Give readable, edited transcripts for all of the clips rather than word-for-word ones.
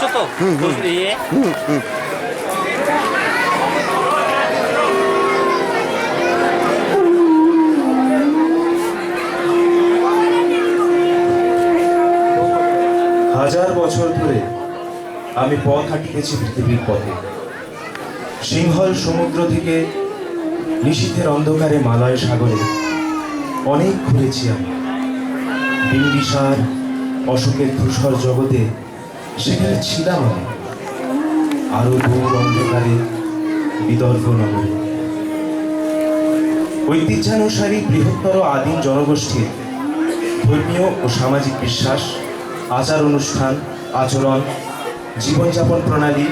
করছো তো ইয়ে হাজার বছর ধরে আমি পথ হাঁটিতেছি পৃথিবীর পথে। সিংহল সমুদ্র থেকে নিশীথের অন্ধকারে মালয় সাগরে অনেক ঘুরেছি আমি। বিম্বিসার অশোকের ধূসর জগতে সেখানে ছিলাম আমি। আরো দূর অন্ধকারে বিদর্ভ নগরে ঐতিহ্যানুসারী বৃহত্তর আদিম জনগোষ্ঠীর ধর্মীয় ও সামাজিক বিশ্বাস, আচার অনুষ্ঠান, আচরণ, জীবনযাপন প্রণালী,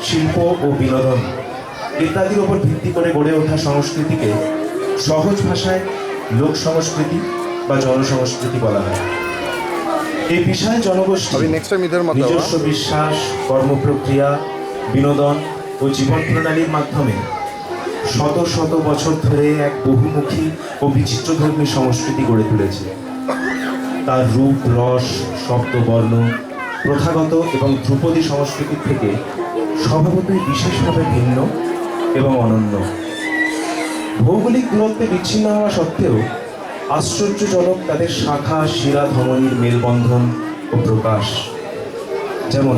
শিল্প ও বিনোদন ইত্যাদির উপর ভিত্তি করে গড়ে ওঠা সংস্কৃতিকে সহজ ভাষায় লোক সংস্কৃতি বা জনসংস্কৃতি বলা হয়। এই বিশাল জনগোষ্ঠী নিজস্ব বিশ্বাস, কর্মপ্রক্রিয়া, বিনোদন ও জীবন প্রণালীর মাধ্যমে শত শত বছর ধরে এক বহুমুখী ও বিচিত্রধর্মী সংস্কৃতি গড়ে তুলেছে। তার রূপ, রস, শব্দ, বর্ণ, প্রথাগত এবং ধ্রুপদী সংস্কৃতির থেকে স্বভাবতই বিশেষভাবে ভিন্ন এবং অনন্য। ভৌগোলিক দূরত্বে বিচ্ছিন্ন হওয়া সত্ত্বেও আশ্চর্যজনক তাদের শাখা শিরা ধমনীর মেলবন্ধন ও প্রকাশ। যেমন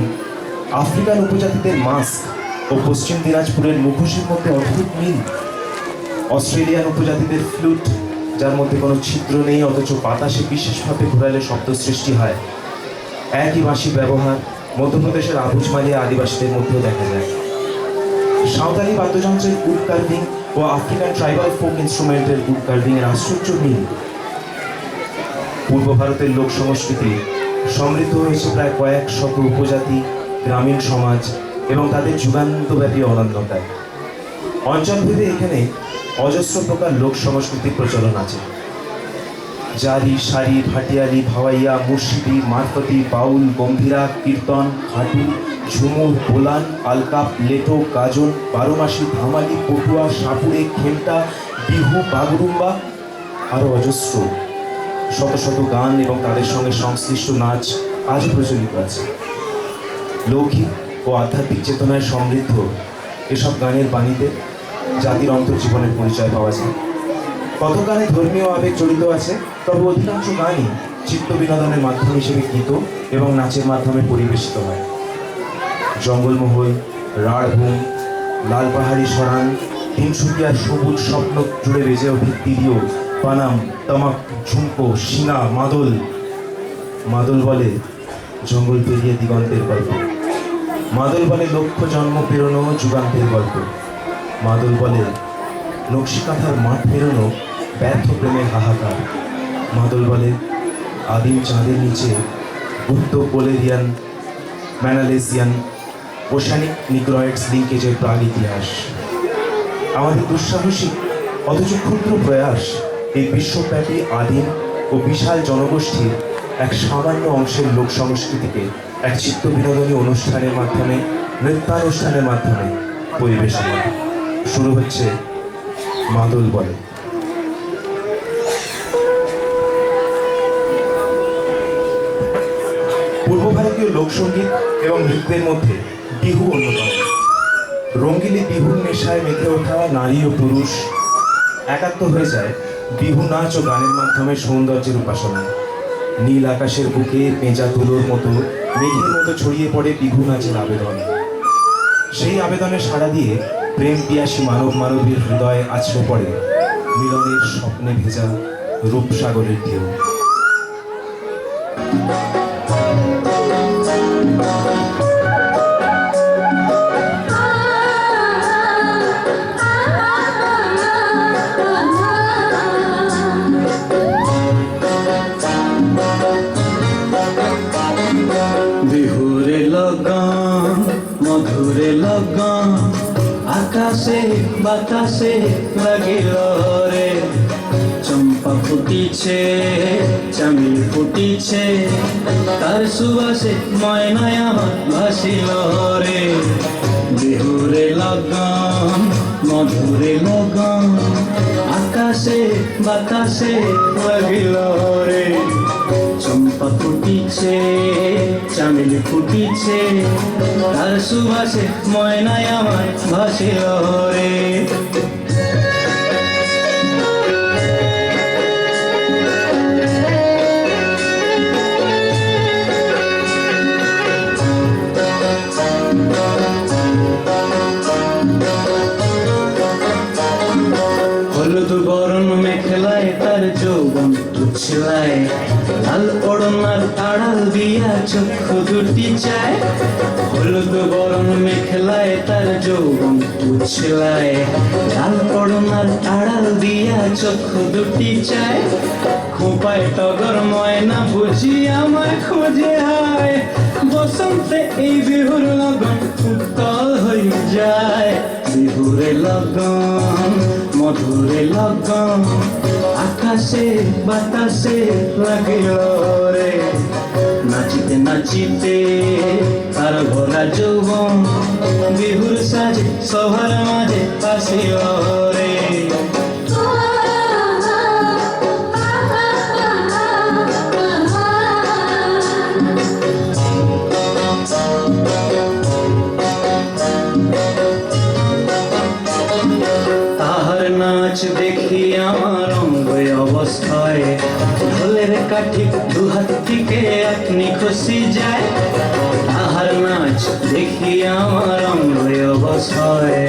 আফ্রিকান উপজাতিদের মাস্ক ও পশ্চিম দিনাজপুরের মুখোশের মধ্যে অদ্ভুত মিল। অস্ট্রেলিয়ান উপজাতিদের ফ্লুট, যার মধ্যে কোনো ছিদ্র নেই অথচ বাতাসে বিশেষভাবে ঘোরালে শব্দ সৃষ্টি হয়, একই বাঁশি ব্যবহার মধ্যপ্রদেশের আবুজমালিয়া আদিবাসীদের মধ্যেও দেখা যায়। সাঁওতালি বাদ্যযন্ত্রের উড কার্ভিং ও আফ্রিকান ট্রাইবাল ফোক ইনস্ট্রুমেন্টের উড কার্ভিংয়ের আশ্চর্য মিল। পূর্ব ভারতের লোক সংস্কৃতি সমৃদ্ধ হয়েছে প্রায় কয়েক শত উপজাতি, গ্রামীণ সমাজ এবং তাদের যুগান্তব্যাপী অনন্যতায়। অঞ্চলভেদে এখানে অজস্র প্রকার লোক সংস্কৃতির প্রচলন আছে। জারি, সারি, ভাটিয়ালি, ভাওয়াইয়া, মুর্শিদি, মারফতি, বাউল, গম্ভীরা, কীর্তন, খাটু, ঝুমুর, বোলান, আলকাপ, লেটো, গাজন, বারোমাসি, ধামালি, পটুয়া, সাপুড়ে, খেমটা, বিহু, বাগরুম্বা, আরও অজস্র শত শত গান এবং তাদের সঙ্গে সংশ্লিষ্ট নাচ আজও প্রচলিত আছে। লৌকিক ও আধ্যাত্মিক চেতনায় সমৃদ্ধ এসব গানের বাণীতে জাতির অন্তর্জীবনের পরিচয় পাওয়া যায়। কত গানে ধর্মীয় আবেগ জড়িত আছে, তবে অধিকাংশ গানই চিত্ত বিনোদনের মাধ্যম হিসেবে গীত এবং নাচের মাধ্যমে পরিবেশিত হয়। জঙ্গলমহল, রাঢ়ভূম, লালপাহাড়ি সরান, তিনসুকিয়ার সবুজ স্বপ্ন জুড়ে বেজে ওঠে তিরিও, পানাম, তামাক, ঝুমকো, শিঙা, মাদল। মাদল বলে জঙ্গল পেরিয়ে দিগন্তের গল্প। মাদল বলে লক্ষ জন্ম পেরোনো যুগান্তের গল্প। মাদল বলে নকশিকাঁথার মাঠ পেরোনো ব্যর্থ প্রেমের হাহাকার। মাদল বলে আদিম চাঁদের নিচে বুদ্ধ পোলেরিয়ান ম্যানালেসিয়ান ওশানিক নিগ্রয়েডস লিঙ্কেজের প্রাগ ইতিহাস। আমাদের দুঃসাহসিক অথচ ক্ষুদ্র প্রয়াস এই বিশ্বব্যাপী আদিম ও বিশাল জনগোষ্ঠীর এক সামান্য অংশের লোক সংস্কৃতিকে এক চিত্ত বিনোদনী অনুষ্ঠানের মাধ্যমে, নৃত্যানুষ্ঠানের মাধ্যমে পরিবেশন করে। শুরু হচ্ছে মাদল বলে। পূর্ব ভারতীয় লোকসঙ্গীত এবং নৃত্যের মধ্যে বিহু অন্যতম। রঙ্গিলি বিহুর নেশায় মেতে ওঠা নারী ও পুরুষ একাত্ম হয়ে যায় বিহু নাচ ও গানের মাধ্যমে সৌন্দর্যের উপাসনায়। নীল আকাশের বুকে পেঁজা তুলোর মতো মেঘের মতো ছড়িয়ে পড়ে বিহু নাচের আবেদন। সেই আবেদনে সাড়া দিয়ে প্রেম পিয়াসী মানব মানবীর হৃদয়ে আছড়ে পড়ে মিলনের স্বপ্নে ভেজা রূপসাগরের ঢেউ। বিহুরে লগন মধুরে লগন আকাশে বাতাসে লাগিল রে। চম্পা ফুটিছে, চামেলি ফুটিছে, তার সুবাসে ময়নায় আমার ভাসিল রে। বিহুরে লগন মধুরে লগন আকাশে বাতাসে লাগিল রে। চম্পা ফুটিছে, চামেলি ফুটিছে তার সুবাসে ময়নায় আমার ভাসিল রে হলুদ বরণ মেখলায় তার যৌবন উছলায় লাল ওড়নার আড়াল দিয়া চক্ষু দুটি চায় হলুদ বরণ মেখলায় তার যৌবন উছলায় লাল ওড়নার আড়াল দিয়া চক্ষু দুটি চায় খোপায় টগর ময়না বুঝি আমায় খোঁজে আয় বসন্তে এই বিহুর লগন উত্তল হয়ে যায় বিহুরে লগন মধুরে লগন আকাশে বাতাসে লাগিল রে নাচিতে নাচিতে তার ভরা যৌবন বিহুর সাজে সবার মাঝে আসিল রে নাচ দেখি আমার অঙ্গ অবস্থায় ঢোলের কাঠি দুহাত থেকে আপনি খুশি যায় তাহার নাচ দেখি আমার অঙ্গ অবস্থায়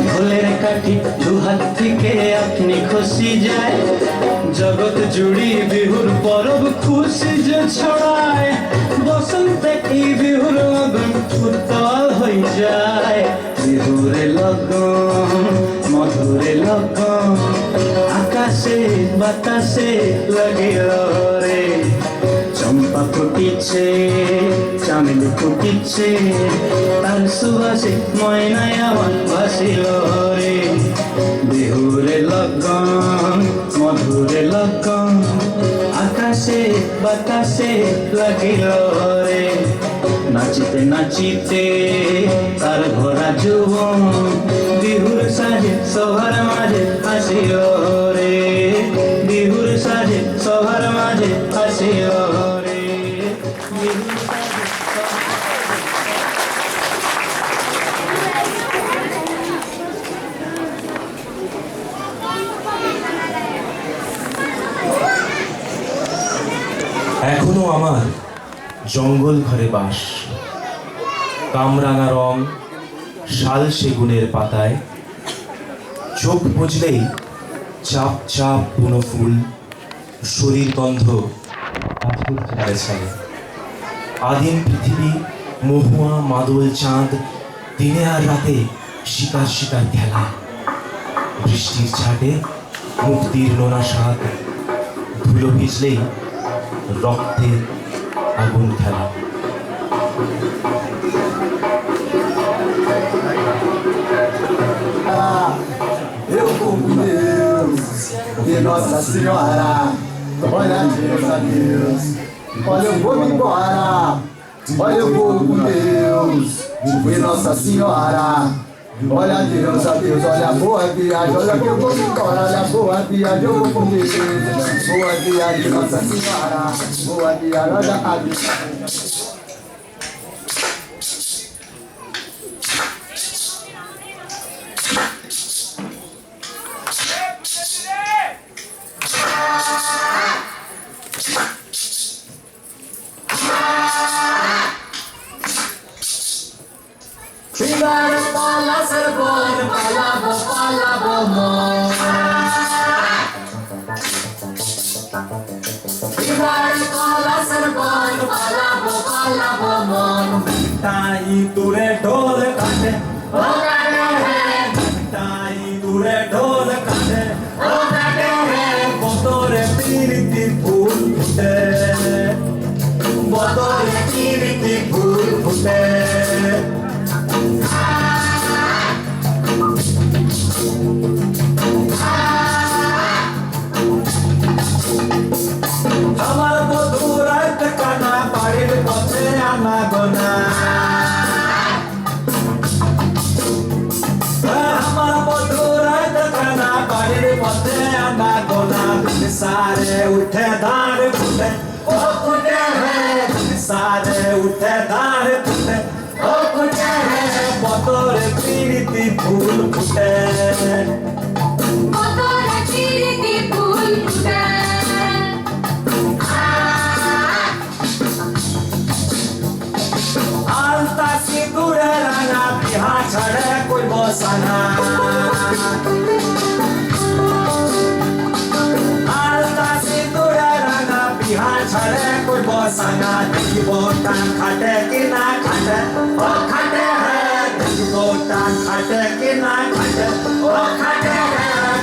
ঢোলের কাঠি দুহাত থেকে আপনি খুশি যায় জগৎ জুড়ি বিহুর পরব খুশি যে ছড়ায় বসন্তে এই বিহুর লগন উত্তল হয়ে যায় বিহুরে লগন মধুরে লগন আকাশে বাতাসে লাগিল রে চম্পা ফুটিছে চামেলি ফুটিছে তার সুবাসে ময়নায় আমার ভাসিল রে বিহুরে লগন মধুরে লগন আকাশে বাতাসে লাগিল রে নাচিতে নাচিতে তার ভরা যৌবন বিহুর সাজে সবার মাঝে আসিল রে বিহুর সাজে সবার মাঝে আসিল রে বিহুর সাজে এখনো আমার জঙ্গল ঘরে বাস কামরাঙা রং শাল সেগুনের পাতায় চোখ বুঝলেই চাপ চাপ বুনো ফুল শরীর গন্ধ ছাড়ে ছাড়ে আদিম পৃথিবী মহুয়া মাদল চাঁদ দিনে আর রাতে শিকার শিকার খেলা বৃষ্টির ছাটে মুক্তির নোনা স্বাদ ধুলো ভিজলেই রক্তে আগুন খেলা Eu com Deus e Nossa Senhora, olha Deus a Deus, olha eu vou embora, olha eu vou com Deus e Nossa Senhora, olha Deus a Deus, olha boa viagem, olha que eu vou embora, olha boa viagem, eu vou com Deus, boa viagem Nossa Senhora, boa viagem, olha a Deus. Fingare palla serpon, palla bomo. Fingare palla serpon, palla bomo. ताई तुरे ढोल काटे O काटे है, ताई तुरे ढोल काटे o काटे है, बतोरे पीरिति फूल फुटे बतोरे पीरिति फूल फुटे আমার বধু রাত কানা বাড়ির পথে আনা গোনা আমার বধু রাত কানা বাড়ির পথে আনা গোনা सारे उठे धार फुटे ओ फुटे है सारे ফুটে দাঁড়ে ফুটে ও ফুটে বতরে প্রীতি ফুল ফুটে আলতা সিঁদুরে রাঙা বিহা ছাড়ে কই বসানা আলতা সিঁদুরে রাঙা বিহা ছাড়ে কই বসানা দেখিব টান খাটে কি না খাটে ও খাটে দেখিব টান খাটে কি না খাটে ও খাটে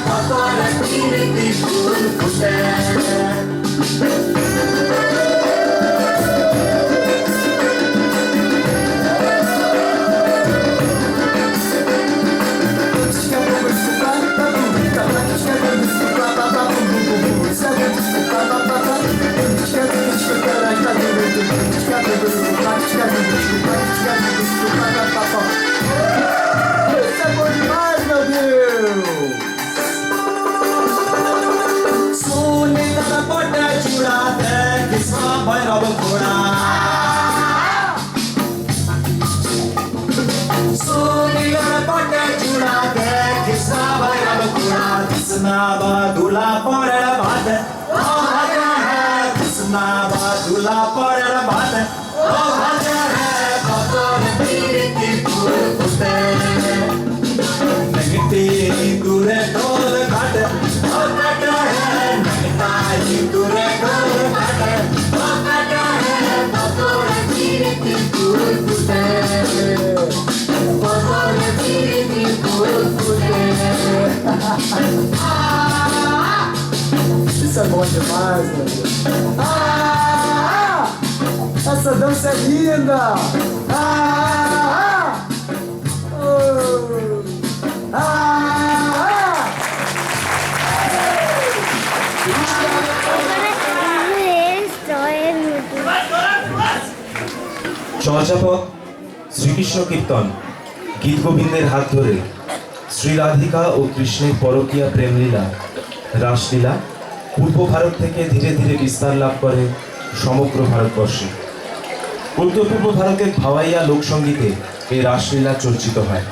কতরে প্রীতি ফুল ফুটে Isso é bom demais, meu Deus! Sunita pote chura de kisma bhairav khora Sunita pote chura de kisma bhairav khora Kisna badula porel bhat o bhaja hai Kisna badula porel bhat o bhaja hai Kotor piriti phul phute Nagti dure dol ghat o ghat hai Nagti dure dol ghat o ghat hai Kotor piriti phul phute Kotor piriti phul phute Isso é bom demais, meu Deus! Essa dança é linda! Charyapada Shrikrishna কীর্তন গীত গোবিন্দের হাত ধরে শ্রী রাধিকা ও কৃষ্ণের পরকীয়া প্রেমলীলা রাসলীলা পূর্ব ভারত থেকে ধীরে ধীরে বিস্তার লাভ করে সমগ্র ভারতবর্ষে। উত্তর পূর্ব ভারতের ভাওয়াইয়া লোকসঙ্গীতে এই রাসলীলা চর্চিত হয়।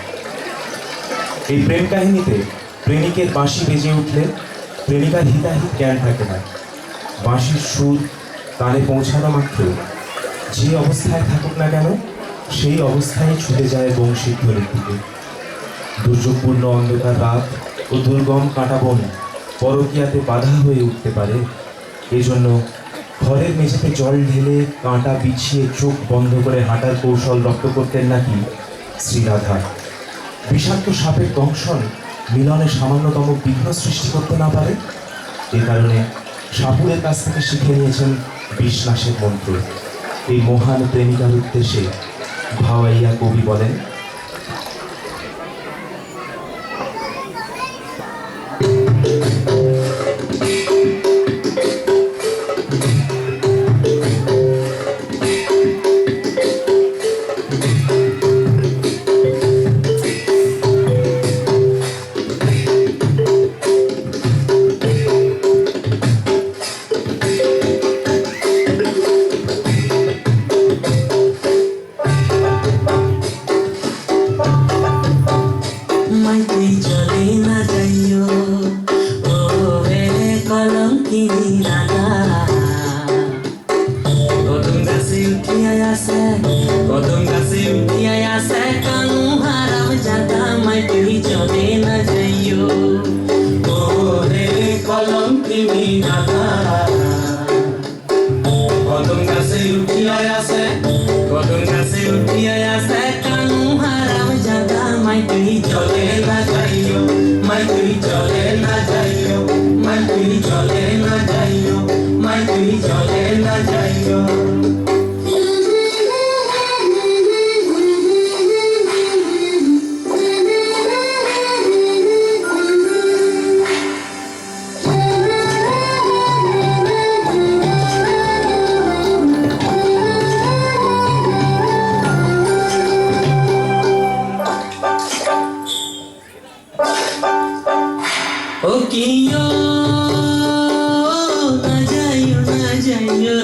এই প্রেম কাহিনীতে প্রেমিকের বাঁশি বেজে উঠলে প্রেমিকার হিতাহিত জ্ঞান থাকে না। বাঁশির সুর কানে পৌঁছানো মাত্র যে অবস্থায় থাকুক না কেন সেই অবস্থায় ছুটে যায় বংশীর ধ্বনির দিকে। দুর্যোগপূর্ণ অন্ধকার রাত ও দুর্গম কাঁটা বন পরকীয়াতে বাধা হয়ে উঠতে পারে। এজন্য ঘরের মেঝেতে জল ঢেলে কাঁটা বিছিয়ে চোখ বন্ধ করে হাঁটার কৌশল রপ্ত করতেন নাকি শ্রীরাধা। বিষাক্ত সাপের দংশন মিলনে সামান্যতম বিঘ্ন সৃষ্টি করতে না পারে। এ কারণে সাপুরের কাছ থেকে শিখে নিয়েছেন বিশ্বাসের মন্ত্র। এই মহান প্রেমিকার উদ্দেশ্যে ভাওয়াইয়া কবি বলেন, ना जाइयो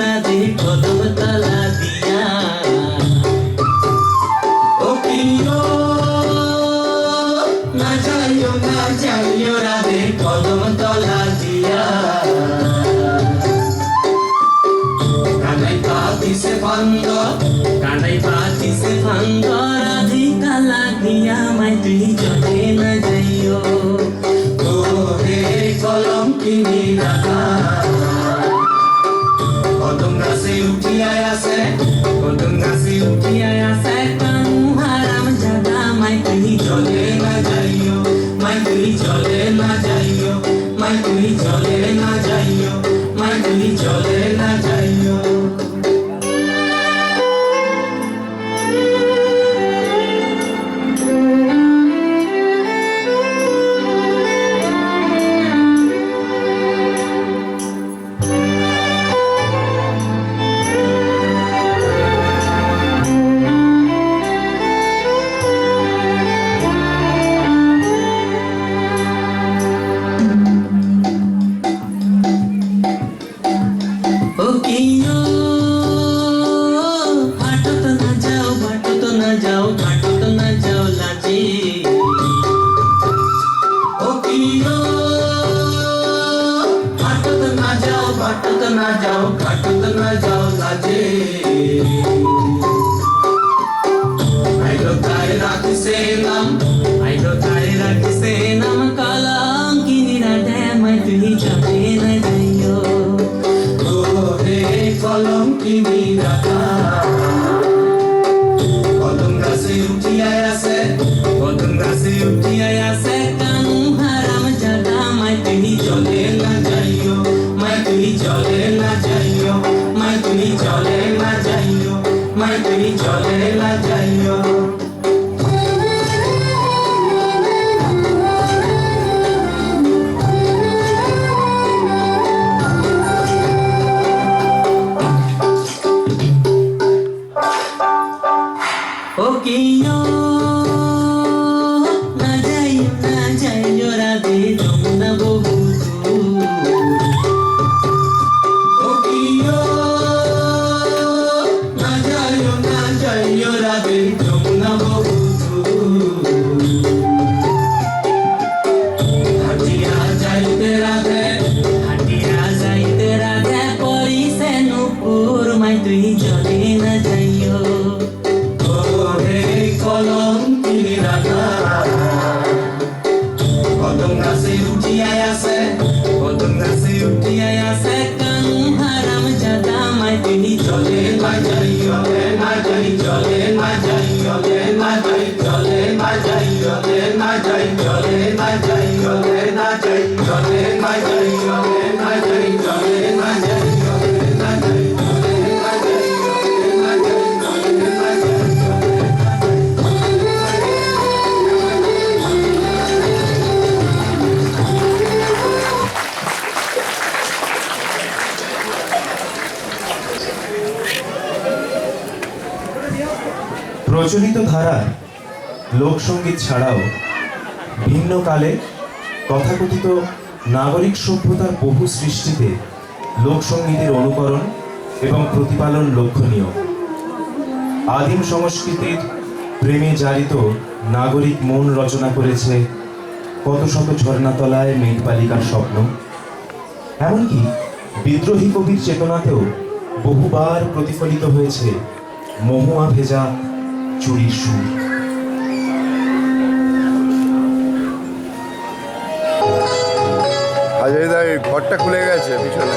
राधे कदम तला পাতিছে ফান্দ কানাই পাতিছে ফান্দ রাধিকা লাগিয়া মাই তুই চলে না যাইও ও হে কলম কিনি রাখা কদম গাছে উঠিয়াই আছে কদম গাছে উঠিয়াই আছে কানু হারাম জাদা মাই তুই চলে না যাইও মাই তুই চলে না যাইও মাই তুই চলে না যাইও মাই তুই চলে না যাইও প্রচলিত ধারার লোকসঙ্গীত ছাড়াও ভিন্ন কালে তথাকথিত নাগরিক সভ্যতার বহু সৃষ্টিতে লোকসঙ্গীতের অনুকরণ এবং প্রতিপালন লক্ষণীয়। আদিম সংস্কৃতির প্রেমে জারিত নাগরিক মন রচনা করেছে কত শত ঝর্ণাতলায় মেঘবালিকার স্বপ্ন। এমনকি বিদ্রোহী কবির চেতনাতেও বহুবার প্রতিফলিত হয়েছে মহুয়া ভেজা চুরির সুর। ঘরটা খুলে গেছে পিছনে।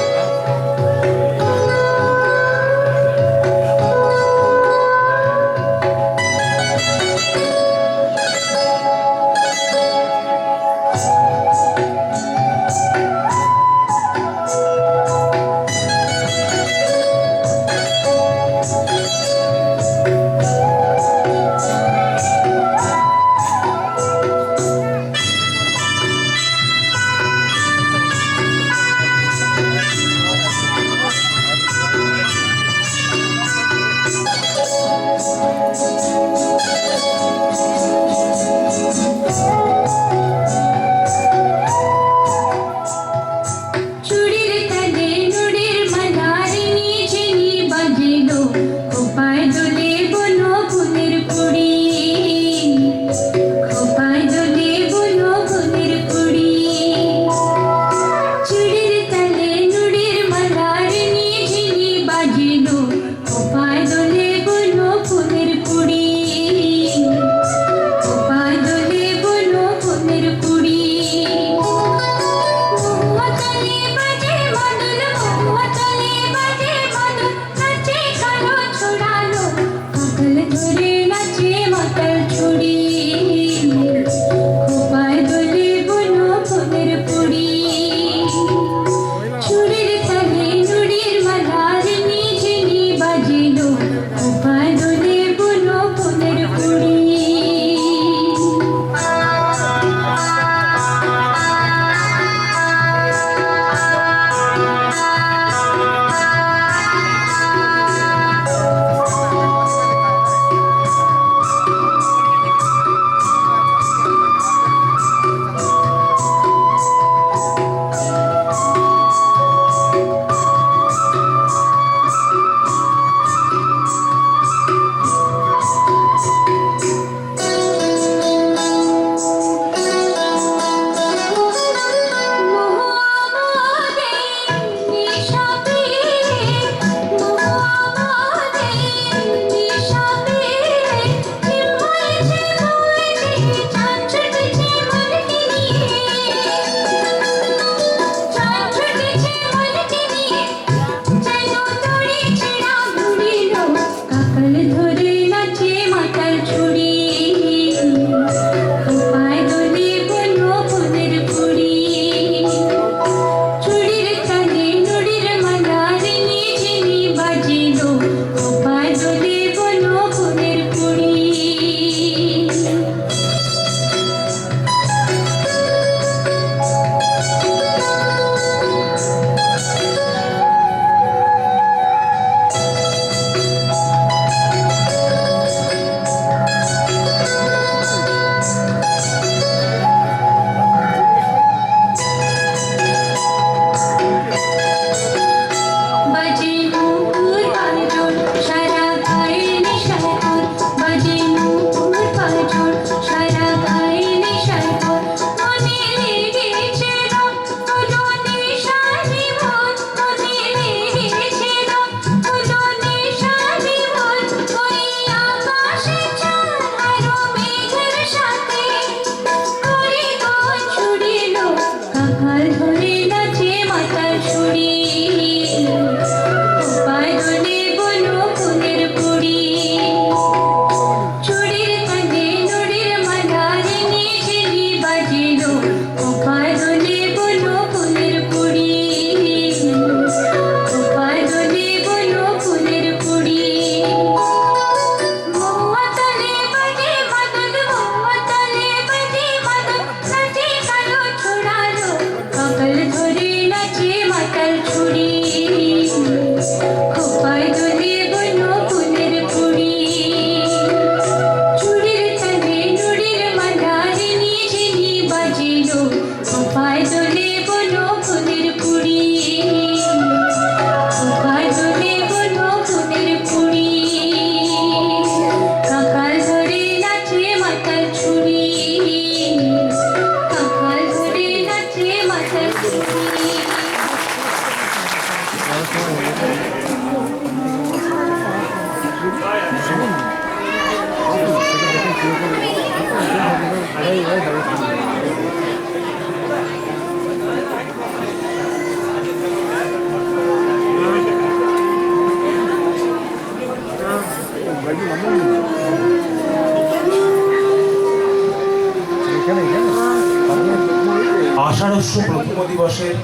আষাঢ়স্য প্রথম দিবসের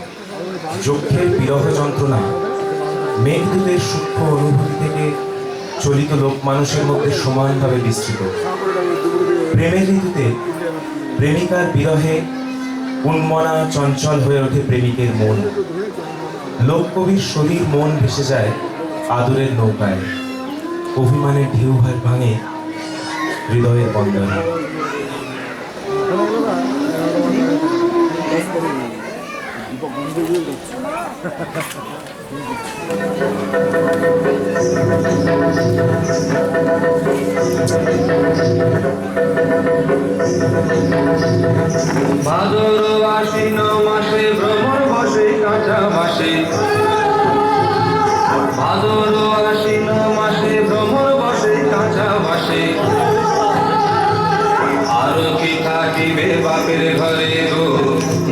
যক্ষের বিরহ যন্ত্রণা মেঘদূতের সূক্ষ্ম অনুভূতি থেকে চলিত লোক মানুষের মধ্যে সমানভাবে বিস্তৃত। প্রেমের ঋতুতে প্রেমিকার বিরহে উন্মনা চঞ্চল হয়ে ওঠে প্রেমিকের মন। লোককবির শরীর মন ভেসে যায় আদরের নৌকায়। অভিমানের ঢেউ ভাঙে হৃদয়ের বন্দনা। ভাদর আশ্বিন মাসে ভ্রমর বসে কাঁচা বাসে, ভাদর আশ্বিন মাসে ভ্রমর বসে কাঁচা বাসে। আরো কি থাকিবে বাপের ঘরে গো,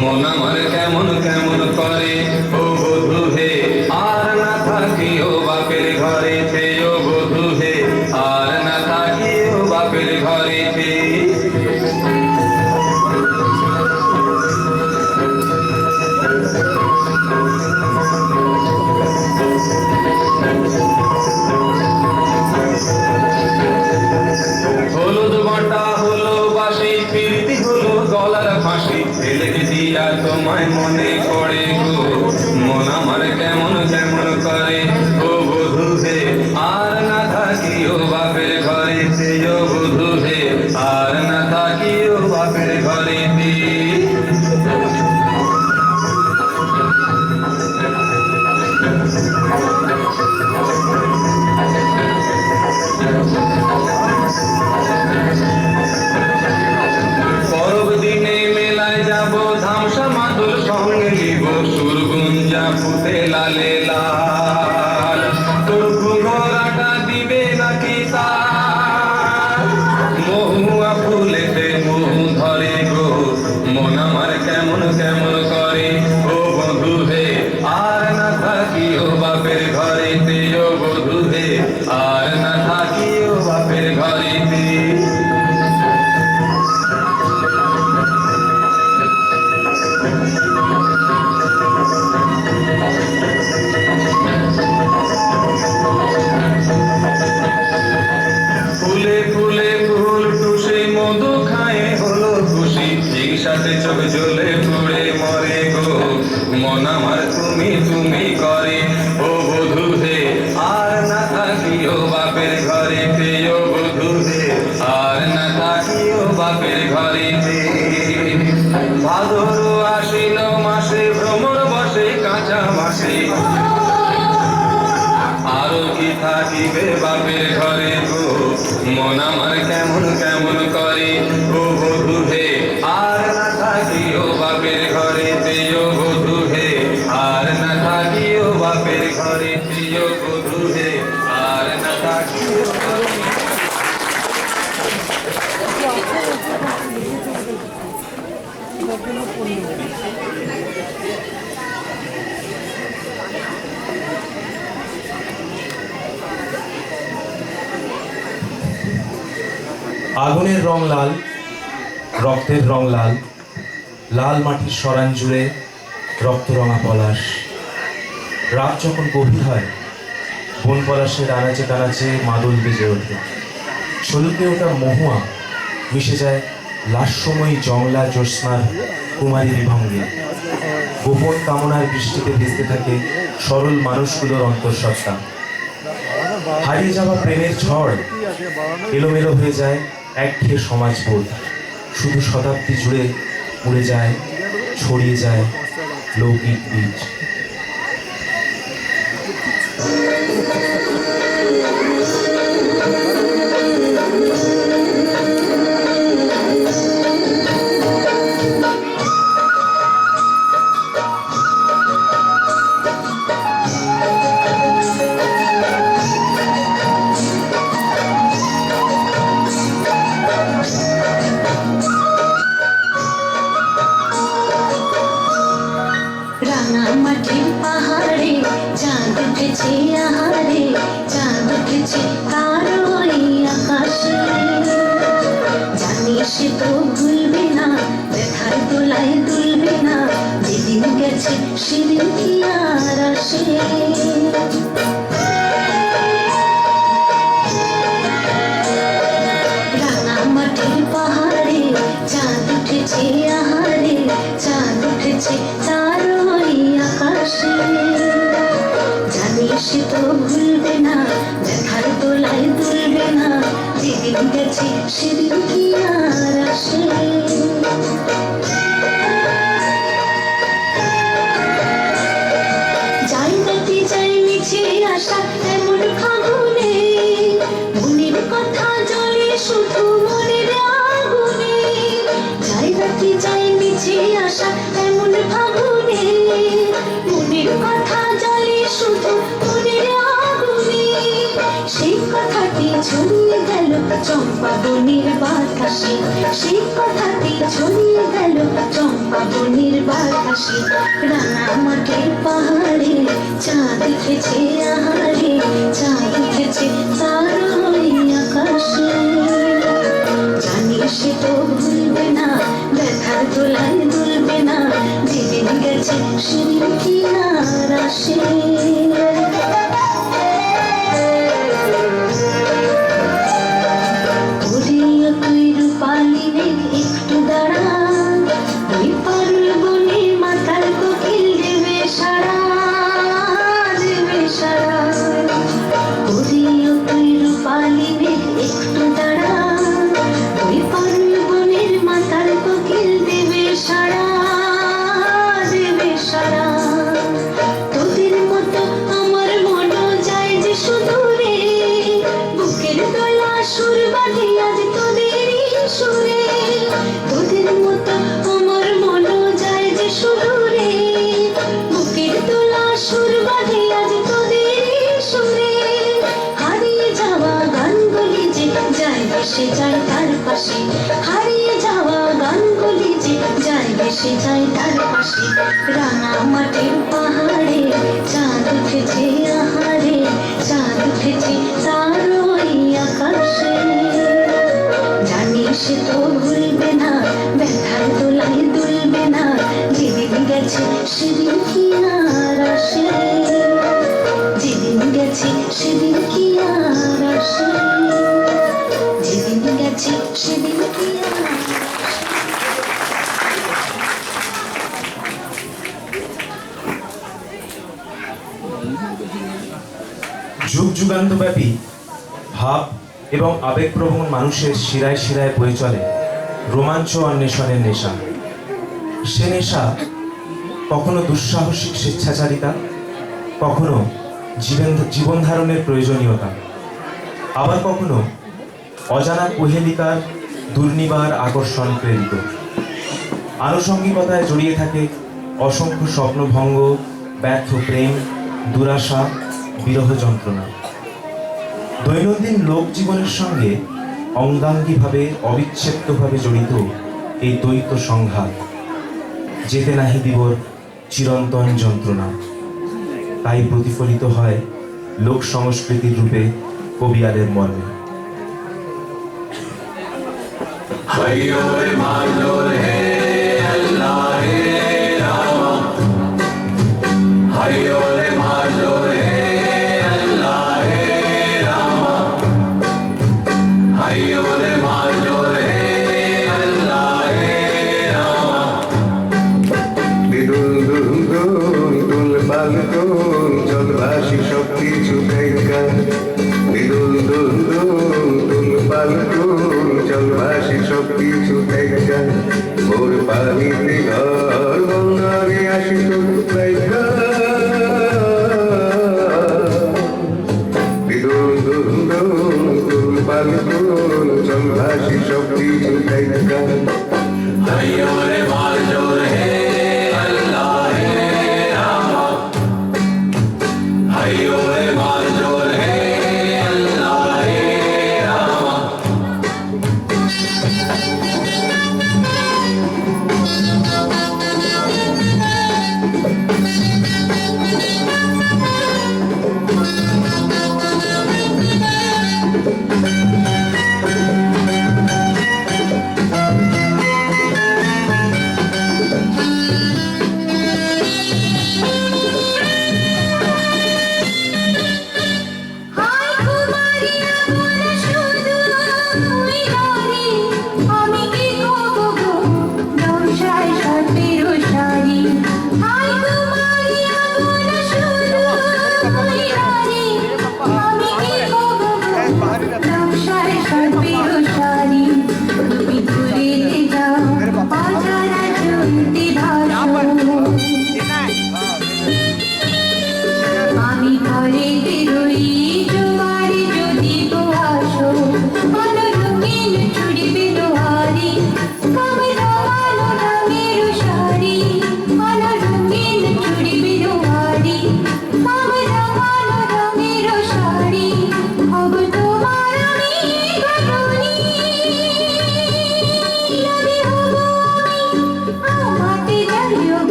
মন আমার কেমন কেমন করে ও বধূ হে, আর না থাকিও বাপের ঘরে তে ও বধূ হে, আর না থাকিও বাপের ঘরে তে। হলুদ বাটা হলো বাসি, প্রীতি হলো গলার ফাঁসি, ছেলেকে দিয়া তোমায় মনে পড়ে গো, মন আমার কেমন কেমন করে ও বধূ হে, আর না থাকিও বাপের ঘরে তে ও বধূ হে, আর না থাকিও বাপের ঘরে তে। পরব দিনে মেলায় যাব, ধামসা মাদুর সঙ্গে নিব, সুরগুঞ্জা ফুটে লালে লাল, তোর ঘুঘরাটা দিবে নাকি তার, মহুয়া ফুলেতে মহু ধরে গো, মন আমার কেমন কেমন করে ও বধূ হে, আর না থাকিও বাপের ঘরে তে ও বধূ হে, আর না থাকিও বাপের ঘরে তে। ফুলে ফুলে ফুল টুসে মধু খায় হলো খুশি, একসাথে চোখ জ্বলে পুড়ে মরে গো, মন আমার তুমি তুমি করে ও বধূ হে, আর না থাকিও বাপের ঘরে তে ও বধূ হে, আর না থাকিও বাপের ঘরে তে। ভাদর আশ্বিন মাসে ভ্রমর বসে কাঁচা বাসে, আরো কি থাকিবে বাপের ঘরে গো, মন আমার কেমন কেমন করে ও বধূ হে, আর না থাকিও বাপের ঘরে তে ও বধূ হে, আর না থাকিও বাপের ঘরে তে ও বধূ হে, আর না থাকিও বাপের। আগুনের রং লাল, রক্তের রং লাল, লাল মাটির সরান জুড়ে রক্তরঙা পলাশ। রাত যখন গভীর হয়, বন পলাশের আনাচে কানাচে মাদল বেজে ওঠে। সলুকে ওঠা মহুয়া মিশে যায় লাস্যময়ী জংলা জ্যোৎস্নার কুমারী বিভঙ্গে। গোপন কামনার বৃষ্টিতে ভিজতে থাকে সরল মানুষগুলোর অন্তঃসত্ত্বা। হারিয়ে যাওয়া প্রেমের ঝড় এলোমেলো হয়ে যায় একঘেয়ে সমাজবোধ। শুধু শতাব্দী জুড়ে উড়ে যায়, ছড়িয়ে যায় লৌকিক বীজ। সেদিন কি আর আসে? যাই রাতে যাই মিছে আসা এমন ফাগুনে, মনের কথা জলে শুধু মনের আগুনে। যাই রাতে যাই মিছে আসা এমন ফাগুনে, মনের কথা জলে শুধু মনের আগুনে। সেই কথাটি ছড়িয়ে গেল চম্পা বনের বাতাসে, সেই কথাটি ছড়িয়ে গেল চম্পা বনের বাতাসে। রাঙা মাঠের পাহাড়ে চাঁদ উঠেছে আহারে, চাঁদ উঠেছে তার ওই আকাশে। জানি সে তো ভুলবে না, ব্যথার দোলায় দুলবে না, যেদিন গেছে সেদিন কি আর আসে? তুই রূপালি মেঘ একটু দাঁড়া, ওই পারুল বনে মাতাল কোকিল দেবে সারা, দেবে সারা। তুই রূপালি মেঘ একটু দাঁড়া, ওই পারুল বনের মাতাল কোকিল দেবে সারা, দেবে সারা। তোদের মতো আমার মনও যায় যে সুদূরে, বুকের দোলা সুর বাঁধে আজ তোদেরই সুরে। তোদের মতো আমার মনও যায় যে সুদূরে, বুকের দোলা সুর বাঁধে আজ তোদেরই সুরে। হারিয়ে যাওয়া গানগুলি যে যায় ভেসে যায় তার পাশে, হারিয়ে যাওয়া গানগুলি যে যায় ভেসে যায় তার পাশে। রাঙা মাঠের পাহাড়ে চাঁদ উঠেছে আহারে, চাঁদ উঠেছে তার ওই আকাশে। জানি সে তো ভুলবে না, ব্যথার দোলায় দুলবে না, যেদিন গেছে সেদিন কি আর আসে? যেদিন গেছে সেদিন কি আর আসে? যেদিন গেছে সেদিন কি আর আসে? যুগ যুগান্তব্যাপী ভাব এবং আবেগপ্রবণ মানুষের শিরায় শিরায় বয়ে চলে রোমাঞ্চ অন্বেষণের নেশা। সে নেশা কখনো দুঃসাহসিক স্বেচ্ছাচারিতা, কখনো জীবন ধারণের প্রয়োজনীয়তা, আবার কখনো অজানা কুহেলিকার দুর্নিবার আকর্ষণ প্রেরিত। আনুষঙ্গিকতায় জড়িয়ে থাকে অসংখ্য স্বপ্নভঙ্গ, ব্যর্থ প্রেম, দুরাশা, বিরহ যন্ত্রণা। দৈনন্দিন লোক জীবনের সঙ্গে অঙ্গাঙ্গিভাবে অবিচ্ছেদ্যভাবে জড়িত এই দ্বৈত সংঘাত, যেতে নাহি দিবর চিরন্তন যন্ত্রণা। তাই প্রতিফলিত হয় লোক সংস্কৃতির রূপে কবিয়ালের মর্মে। জলভাসী সব কিছু জলভাসী সব কিছু ভোর পানিতে ঘর বন্ধরে আসি জলভাসী সব কিছু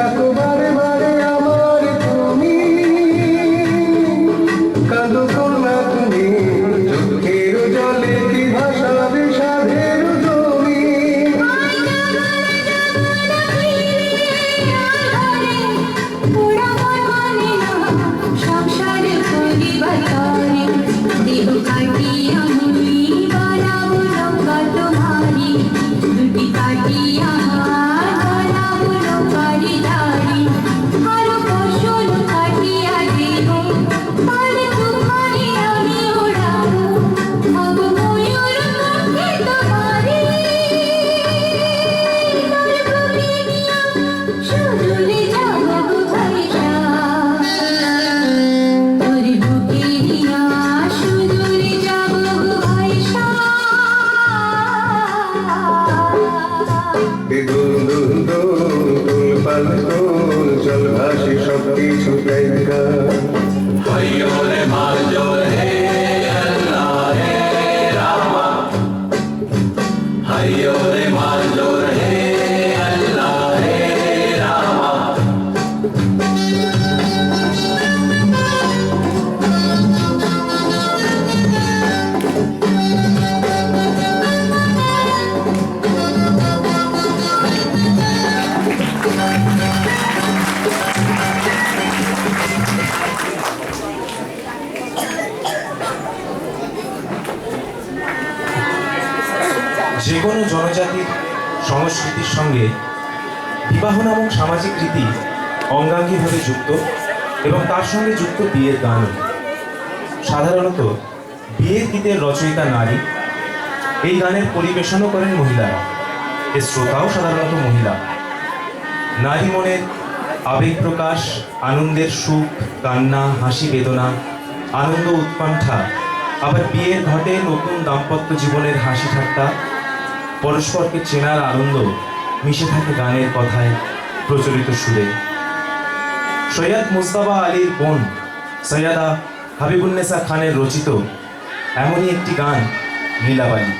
ডাকো বারে বারে আমার তুমি, কাঁদো কন্যা তুমি, চোখের জলে কি ভাসাবে সাধের জমি। চল ভাসি সব কিছু দেখা। যে কোনো জনজাতির সংস্কৃতির সঙ্গে বিবাহ নামক সামাজিক রীতি অঙ্গাঙ্গিভাবে যুক্ত এবং তার সঙ্গে যুক্ত বিয়ের গান। সাধারণত বিয়ের গীতের রচয়িতা নারী, এই গানের পরিবেশনও করেন মহিলারা, এর শ্রোতাও সাধারণত মহিলা। নারী মনের আবেগ প্রকাশ, আনন্দের সুখ, কান্না, হাসি, বেদনা, আনন্দ, উৎকণ্ঠা, আবার বিয়ের ঘটে নতুন দাম্পত্য জীবনের হাসি ঠাট্টা, পরস্পরকে চেনার আনন্দ মিশে থাকে গানের কথায়, প্রচলিত সুরে। সৈয়দ মুস্তাফা আলীর বোন সৈয়দা হাবিবুন্নেসা খানের রচিত এমনই একটি গান লীলাবাড়ি।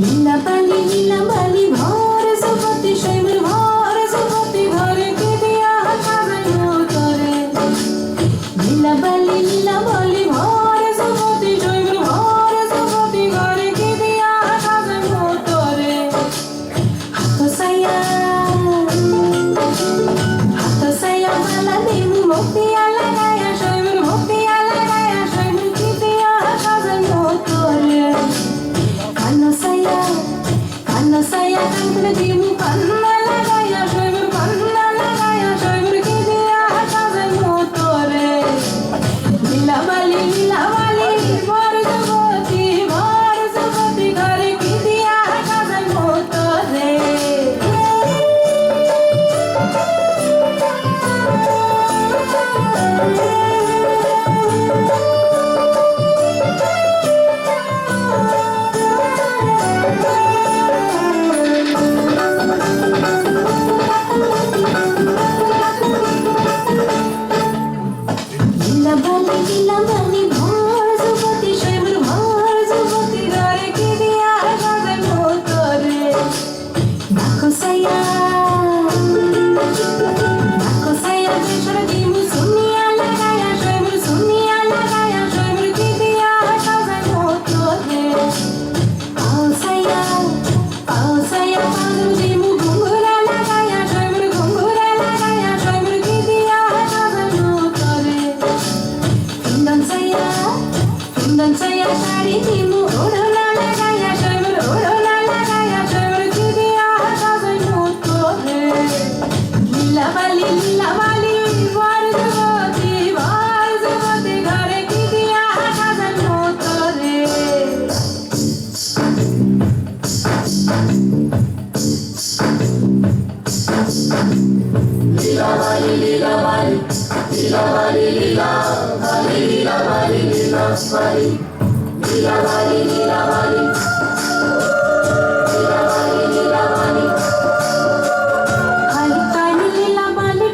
লীলাবালি লীলাবালি ভর সুপতি শৈবর ভর সুপতি ঘরে কে দিয়া সাজাইলো তরে লীলাবালি লীলাবালি ভর সুপতি শৈবর ভর সুপতি ঘরে কে দিয়া সাজাইলো তরে হাত সায়া মালা দিমু ভক্তিয়া লাগায়া শৈবর ভক্তিয়া লাগায়া শৈবর কে দিয়া সাজাইলো তরে কানো সায়া কান্তরে দিমু কান্না লাগায়া শৈবর কান্না লাগায়া শৈবর কে দিয়া সাজাইলো তরে লীলাবালি ভর সুপতি ঘরে কে দিয়া সাজাইলো তরে লীলাবালি ভর সুপতি শৈবর ভর সুপতি ঘরে কে দিয়া সাজাইলো তরে নাকো সায়া বেসর দিমু সুনিয়া লাগায়া শৈবর কে দিয়া সাজাইলো তরে পাও সায়া পাগল দিমু ঘুঙ্গুরা লাগায়া শৈবর কে দিয়া সাজাইলো তরে কুন্দন সায়া শাড়ি দিমু ওড়না লাগায়া শৈবর কে দিয়া সাজাইলো তরে লীলাবালি ভর সুপতি ঘরে কে দিয়া সাজাইলো তরে খালি টাইনে লীলাবালি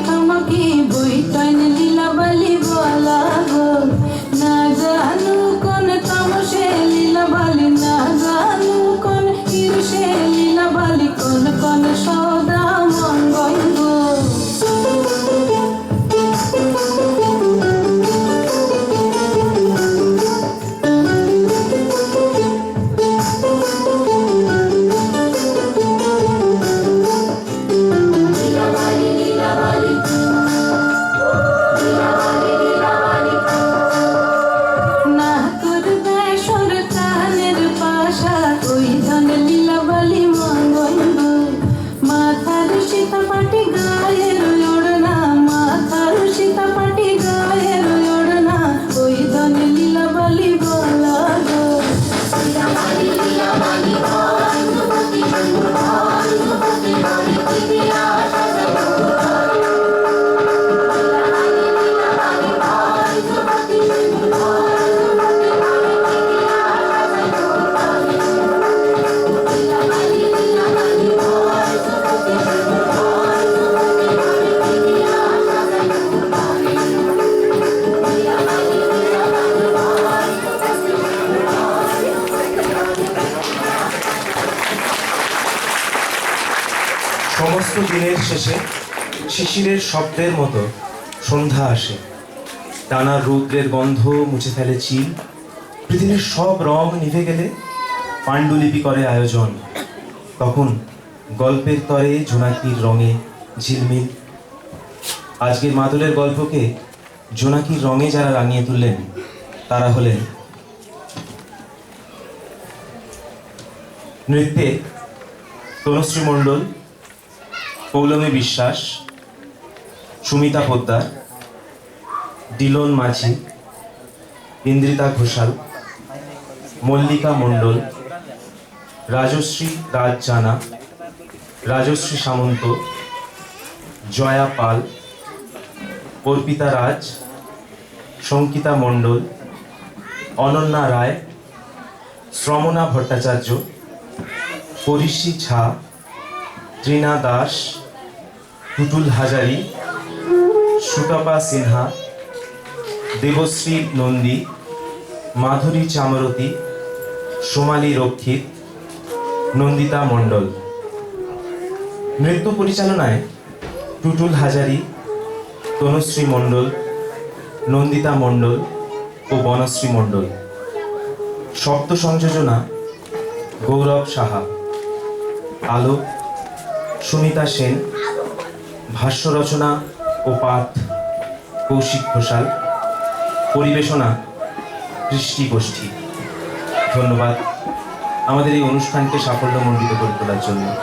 ঠমকি বই টাইনে লীলাবালি বলা গো না জানু কোন তামসে লীলাবালি না জানু কোন ঈর্ষে লীলাবালি কোন সদা মঙ্গল গো না করবে সরকারের পাশা ওই ধন লীলাবালি মঙ্গল গো মাথার সীতাপাটি গায়ের ওড়না মাথার সীতাপাটি গায়ের ওড়না ওই ধন লীলাবালি বলা গো সমস্ত দিনের শেষে শিশিরের শব্দের মতো সন্ধ্যা আসে। টানার রৌদ্রের গন্ধ মুছে ফেলে চিল। পৃথিবীর সব রং নিভে গেলে পাণ্ডুলিপি করে আয়োজন। তখন গল্পের তরে জোনাকির রঙে ঝিলমিল। আজকের মাদলের গল্পকে জোনাকির রঙে যারা রাঙিয়ে তুললেন তারা হলেন নৃত্যে তনুশ্রী মণ্ডল, পৌলমী বিশ্বাস, সুমিতা পোদ্দার, ডিলন মাঝি, ইন্দ্রিতা ঘোষাল, মল্লিকা মণ্ডল, রাজশ্রী রাজ জানা, রাজশ্রী সামন্ত, জয়া পাল, অর্পিতা রাজ, শঙ্কিতা মণ্ডল, অনন্যা রায়, শ্রমণা ভট্টাচার্য, পরিষী ঝা, ত্রিনা দাস, টুটুল হাজারি, সুতপা সিনহা, দেবশ্রী নন্দী, মাধুরী চামরতী, সোমালী রক্ষিত, নন্দিতা মণ্ডল। নৃত্য পরিচালনায় টুটুল হাজারি, তনুশ্রী মণ্ডল, নন্দিতা মণ্ডল ও বনশ্রী মণ্ডল। শব্দ সংযোজনা গৌরব সাহা। আলোক সুমিতা সেন। ভাষ্য রচনা ও পাঠ কৌশিক ঘোষাল। পরিবেশনা কৃষ্টি গোষ্ঠী। ধন্যবাদ আমাদের এই অনুষ্ঠানকে সাফল্যমণ্ডিত করে তোলার জন্য।